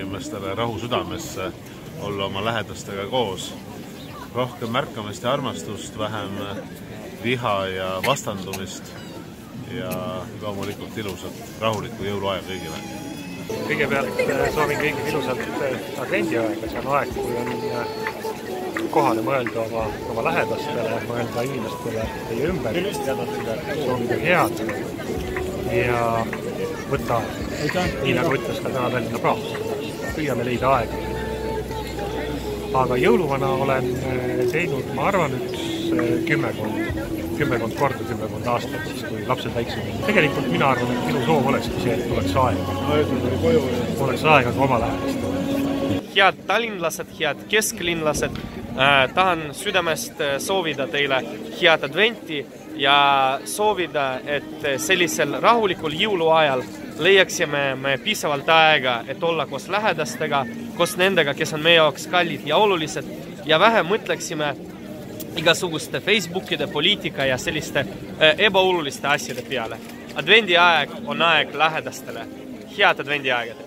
inimestele rahu südamesse, olla oma lähedastega koos. Rohkem märkamist ja armastust, vähem viha ja vastandumist ja loomulikult ilusat rahulikku jõuluaega kõigile. Kõigepealt soovin kõigile ilusat advendiaega, see on aeg, kui on kohale mõelda oma lähedastele, mõelda inimestele teie ümber, soovida head ja võtta aeg. Nii nagu ütles ka täna Tallinna praos, püüame leida aega. Aga jõuluvana olen teinud, ma arvan, kümmekond korda, 10 aastat, siis kui lapsed väiksed. Tegelikult mina arvan, et minu soov olekski see, et oleks aega. Oleks aega ka oma lähedastele. Head tallinlased, head kesklinlased, tahan südamest soovida teile head adventi ja soovida, et sellisel rahulikul jõuluajal leiaksime me piisavalt aega, et olla koos lähedastega, koos nendega, kes on meie jaoks kallid ja olulised ja vähem mõtleksime igasuguste Facebookide, poliitika ja selliste ebaoluliste asjade peale. Advendi aeg on aeg lähedastele. Head advendi aegad!